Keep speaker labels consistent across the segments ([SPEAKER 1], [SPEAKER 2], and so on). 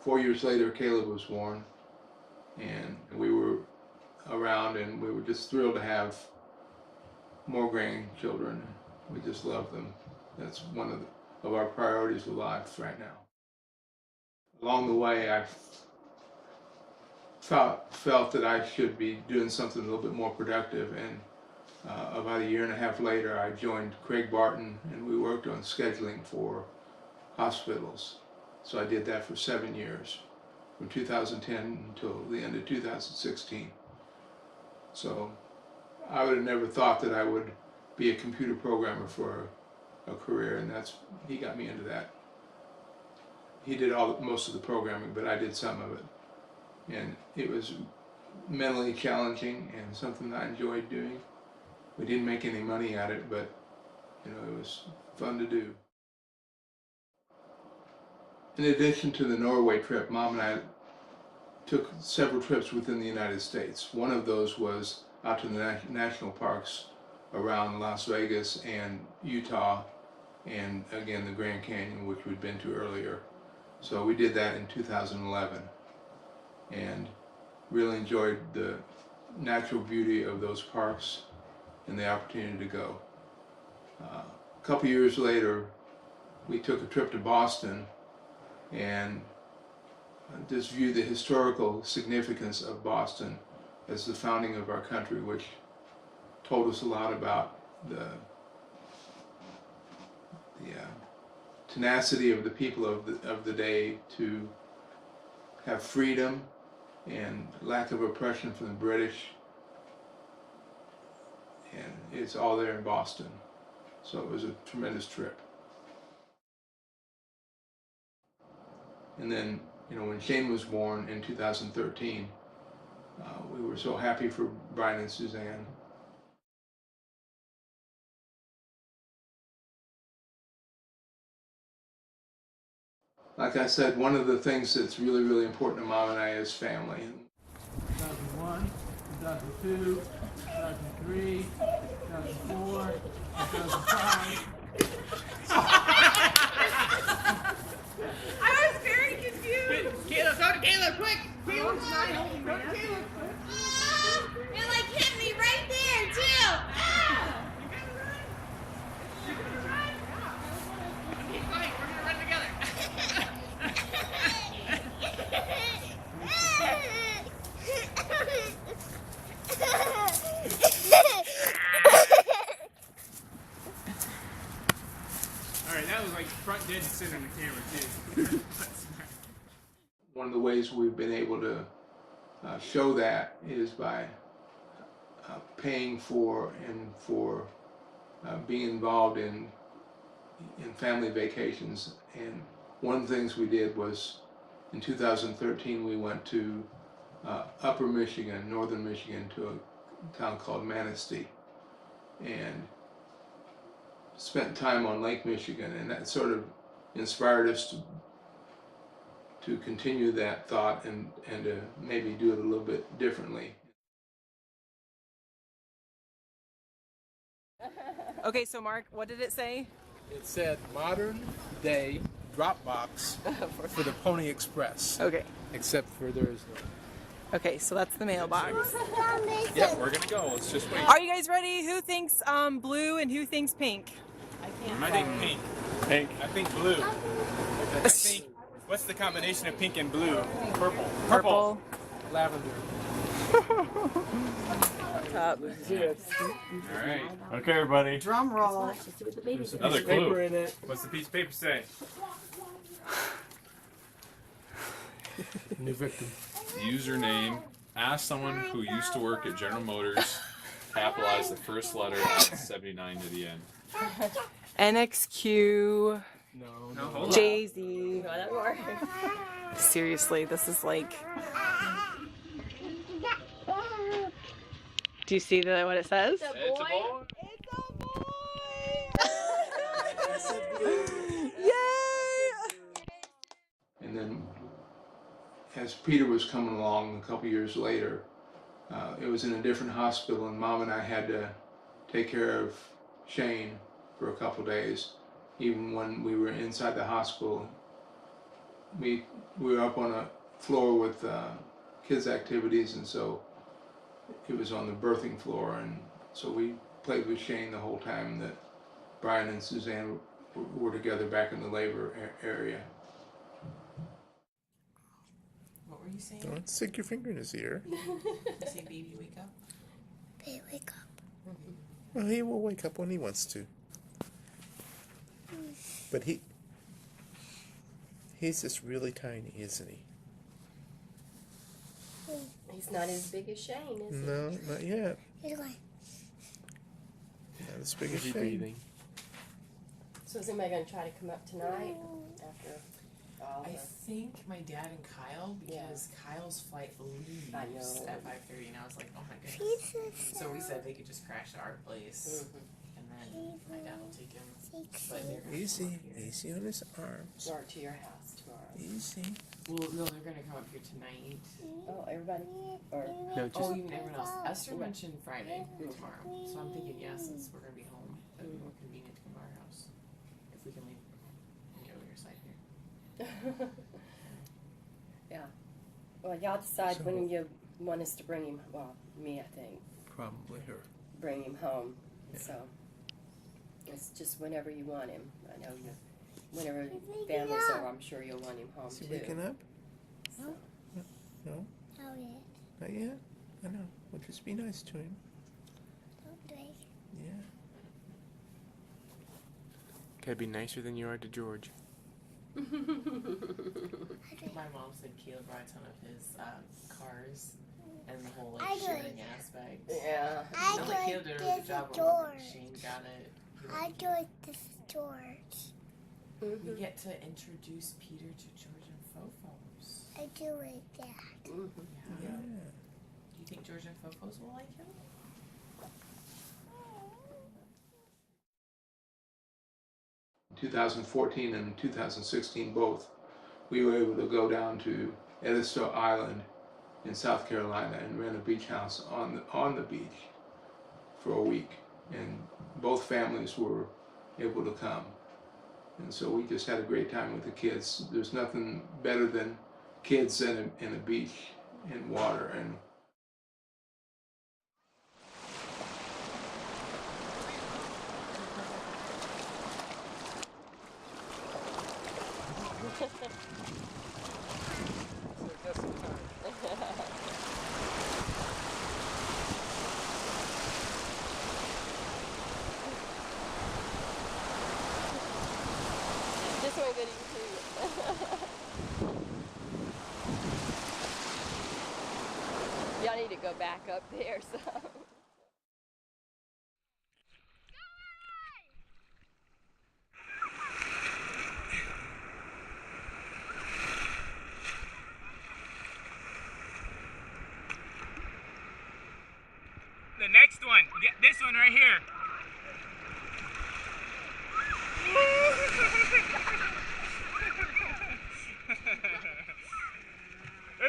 [SPEAKER 1] 4 years later, Caleb was born, and we were around, and we were just thrilled to have more grandchildren. We just love them. That's one of our priorities of life right now. Along the way, I felt that I should be doing something a little bit more productive, and about a year and a half later, I joined Craig Barton, and we worked on scheduling for hospitals. So I did that for 7 years, from 2010 until the end of 2016. So I would have never thought that I would be a computer programmer for a career, and he got me into that. He did most of the programming, but I did some of it. And it was mentally challenging and something that I enjoyed doing. We didn't make any money at it, but it was fun to do. In addition to the Norway trip, Mom and I took several trips within the United States. One of those was out to the national parks around Las Vegas and Utah, and again the Grand Canyon, which we'd been to earlier. So we did that in 2011 and really enjoyed the natural beauty of those parks and the opportunity to go. A couple years later, we took a trip to Boston and just viewed the historical significance of Boston as the founding of our country, which told us a lot about the tenacity of the people of the day to have freedom and lack of oppression from the British, and it's all there in Boston. So it was a tremendous trip. And then, when Shane was born in 2013, we were so happy for Brian and Suzanne. Like I said, one of the things that's really, really important to Mom and I is family. 2001, 2002, 2003, 2004, 2005.
[SPEAKER 2] I was very confused.
[SPEAKER 3] Caleb, go to Caleb, quick!
[SPEAKER 2] Caleb's not holding me. It like hit me right there too. Ah!
[SPEAKER 3] You gonna run? Yeah. Okay, fine. We're gonna run together. All right, that was like front dead center in the camera too.
[SPEAKER 1] One of the ways we've been able to show that is by paying for and for being involved in family vacations. And one of the things we did was in 2013 we went to Upper Michigan, Northern Michigan, to a town called Manistee, and spent time on Lake Michigan, and that sort of inspired us to continue that thought and to maybe do it a little bit differently.
[SPEAKER 4] Okay, so Mark, what did it say?
[SPEAKER 5] It said modern day Dropbox for the Pony Express.
[SPEAKER 4] Okay.
[SPEAKER 5] Except for there is no.
[SPEAKER 4] Okay, so that's the mailbox.
[SPEAKER 5] Yep, we're gonna go. Let's just wait.
[SPEAKER 4] Are you guys ready? Who thinks blue and who thinks pink?
[SPEAKER 3] I think pink.
[SPEAKER 5] Pink.
[SPEAKER 3] I think blue. I think, what's the combination of pink and blue?
[SPEAKER 5] Purple.
[SPEAKER 4] Purple.
[SPEAKER 5] Lavender.
[SPEAKER 4] Top.
[SPEAKER 3] All right.
[SPEAKER 6] Okay, everybody.
[SPEAKER 4] Drum roll.
[SPEAKER 6] There's another
[SPEAKER 5] Paper
[SPEAKER 6] clue.
[SPEAKER 5] in it.
[SPEAKER 3] What's the piece of paper say?
[SPEAKER 5] New victim.
[SPEAKER 6] Username. Ask someone who used to work at General Motors. Capitalize the first letter, add 79 to the end.
[SPEAKER 4] NXQ.
[SPEAKER 5] No.
[SPEAKER 3] Hold on.
[SPEAKER 4] Jay-Z. Seriously, this is like. Do you see what it says?
[SPEAKER 6] It's a boy.
[SPEAKER 4] Yay!
[SPEAKER 1] And then as Peter was coming along a couple years later, it was in a different hospital, and Mom and I had to take care of Shane for a couple days. Even when we were inside the hospital, we were up on a floor with kids' activities, and so it was on the birthing floor, and so we played with Shane the whole time that Brian and Suzanne were together back in the labor area.
[SPEAKER 7] What were you saying?
[SPEAKER 5] Don't stick your finger in his ear.
[SPEAKER 7] You say baby wake up?
[SPEAKER 2] Baby, wake up.
[SPEAKER 5] Well, he will wake up when he wants to. But he's just really tiny, isn't he?
[SPEAKER 8] He's not as big as Shane, is he?
[SPEAKER 5] No, not yet.
[SPEAKER 2] He's going.
[SPEAKER 5] Not as big as
[SPEAKER 7] Is he
[SPEAKER 5] Shane.
[SPEAKER 7] breathing?
[SPEAKER 8] So is anybody going to try to come up tonight after all
[SPEAKER 7] I
[SPEAKER 8] the...
[SPEAKER 7] think my dad and Kyle, because Kyle's flight leaves
[SPEAKER 8] I know.
[SPEAKER 7] at 5:30, and I was like, oh my goodness. So we said they could just crash at our place, and then my dad will take him. But they're gonna
[SPEAKER 5] Easy,
[SPEAKER 7] come up here.
[SPEAKER 5] easy on his arms.
[SPEAKER 8] Or to your house tomorrow?
[SPEAKER 5] Easy.
[SPEAKER 7] Well, no, they're gonna come up here tonight.
[SPEAKER 8] Oh, everybody? Or
[SPEAKER 7] No, just oh, even everyone else. Esther mentioned Friday tomorrow, so I'm thinking yes, since we're gonna be home, it'd be more convenient to come to our house if we can leave and go to your side here.
[SPEAKER 8] yeah. Well, y'all decide
[SPEAKER 5] So-
[SPEAKER 8] when you want us to bring him. Well, me, I think.
[SPEAKER 5] Probably her.
[SPEAKER 8] Bring him home.
[SPEAKER 5] Yeah.
[SPEAKER 8] So it's just whenever you want him. I know you. Whenever family's over, I'm sure you'll want him home
[SPEAKER 5] Is he
[SPEAKER 8] too.
[SPEAKER 5] waking up?
[SPEAKER 8] So,
[SPEAKER 5] No,
[SPEAKER 2] Oh, yeah.
[SPEAKER 5] not yet. I know. We'll just be nice to him.
[SPEAKER 2] Don't do it.
[SPEAKER 5] Yeah.
[SPEAKER 7] Gotta be nicer than you are to George.
[SPEAKER 2] I do it.
[SPEAKER 7] My mom said Caleb rides one of his cars, and the whole
[SPEAKER 2] I
[SPEAKER 7] like
[SPEAKER 2] do
[SPEAKER 7] sharing
[SPEAKER 2] it.
[SPEAKER 7] aspect.
[SPEAKER 8] yeah.
[SPEAKER 2] I
[SPEAKER 7] Not
[SPEAKER 2] do
[SPEAKER 7] like Caleb
[SPEAKER 2] it
[SPEAKER 7] did a really good
[SPEAKER 2] this
[SPEAKER 7] job on it.
[SPEAKER 2] George.
[SPEAKER 7] Shane got it.
[SPEAKER 2] I do it this George.
[SPEAKER 7] We get to introduce Peter to George and Fofos.
[SPEAKER 2] I do it that.
[SPEAKER 7] Yeah.
[SPEAKER 5] Yeah.
[SPEAKER 7] Do you think George and Fofos will like him?
[SPEAKER 1] In 2014 and 2016 both, we were able to go down to Edisto Island in South Carolina and rent a beach house on the beach for a week, and both families were able to come, and so we just had a great time with the kids. There's nothing better than kids and a beach and water. And
[SPEAKER 8] This one good too. Y'all need to go back up there, so.
[SPEAKER 3] The next one. Get this one right here.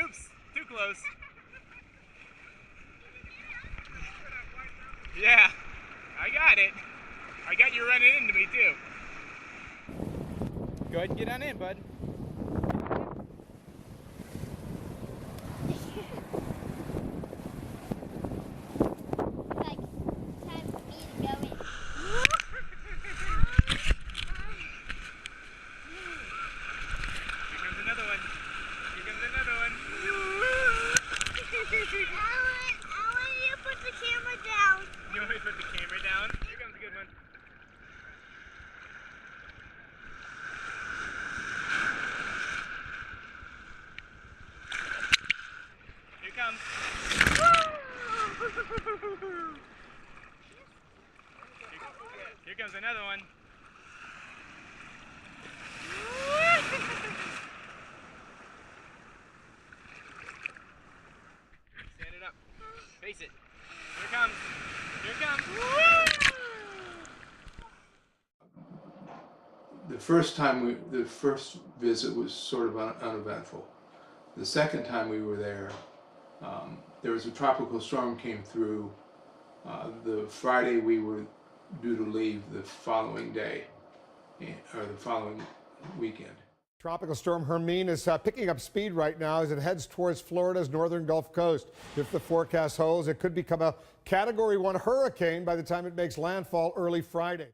[SPEAKER 3] Oops, too close. Yeah, I got it. I got you running into me too. Go ahead and get on in, bud.
[SPEAKER 2] Like, time for me to go in.
[SPEAKER 3] Here comes another one. Here comes another one.
[SPEAKER 2] I want you to put the camera down.
[SPEAKER 3] You want me to put the camera down? Here comes a good one. Here comes. Here comes another one. Stand it up. Face it. Here it comes. Here it comes.
[SPEAKER 1] the first visit was sort of uneventful. The second time we were there, there was a tropical storm came through the Friday we were due to leave the following day, or the following weekend.
[SPEAKER 9] Tropical storm Hermine is picking up speed right now as it heads towards Florida's northern Gulf Coast. If the forecast holds, it could become a Category 1 hurricane by the time it makes landfall early Friday.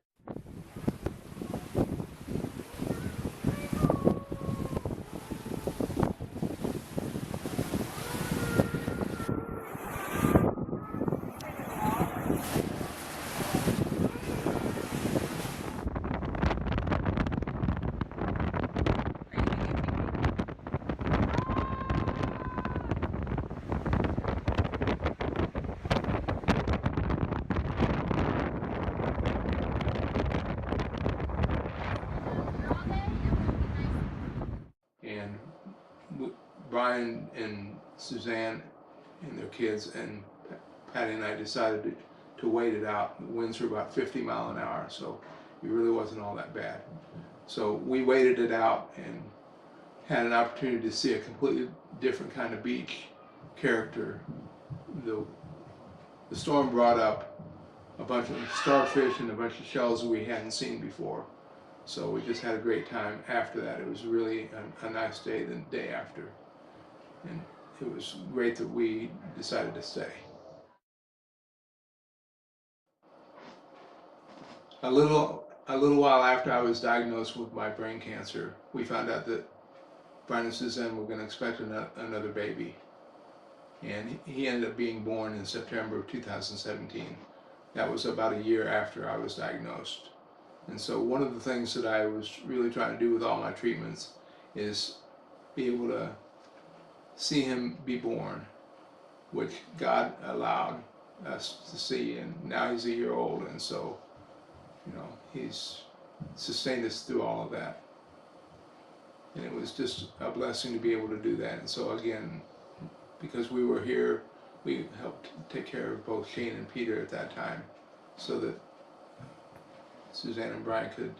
[SPEAKER 1] And Brian and Suzanne and their kids and Patty and I decided to wait it out. The winds were about 50 miles an hour, so it really wasn't all that bad. So we waited it out and had an opportunity to see a completely different kind of beach character. The storm brought up a bunch of starfish and a bunch of shells we hadn't seen before. So we just had a great time after that. It was really a nice day the day after. And it was great that we decided to stay. A little while after I was diagnosed with my brain cancer, we found out that Brian and Suzanne were going to expect another baby. And he ended up being born in September of 2017. That was about a year after I was diagnosed. And so one of the things that I was really trying to do with all my treatments is be able to see him be born, which God allowed us to see, and now he's a year old, and so, you know, he's sustained us through all of that. And it was just a blessing to be able to do that. And so again, because we were here, we helped take care of both Shane and Peter at that time, so that Suzanne and Brian could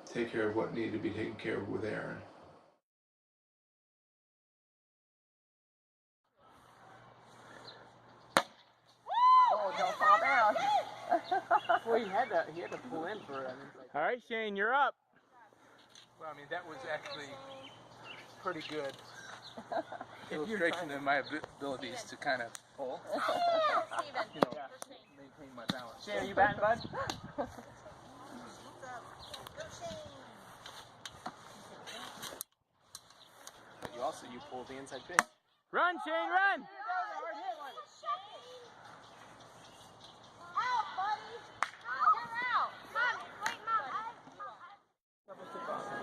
[SPEAKER 1] take care of what needed to be taken care of with Aaron.
[SPEAKER 3] Oh, don't fall down. Well, he had to pull in for it. All right, Shane, you're up.
[SPEAKER 5] Well, I mean, that was actually pretty good illustration of my abilities to kind of pull, you know, maintain my balance.
[SPEAKER 3] Shane, are you batting, bud?
[SPEAKER 5] But you pull the inside fish.
[SPEAKER 3] Run, Shane, run!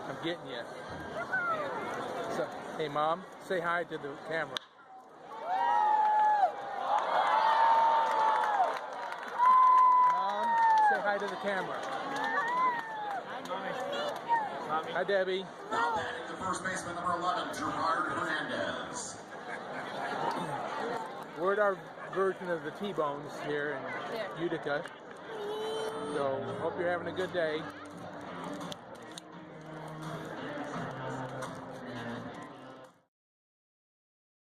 [SPEAKER 5] I'm getting you. So, hey, Mom, say hi to the camera. Mom, say hi to the camera. Hi, Debbie.
[SPEAKER 10] Now batting the first baseman, number 11, Gerard Hernandez.
[SPEAKER 5] We're at our version of the T-Bones here in Utica. So, hope you're having a good day.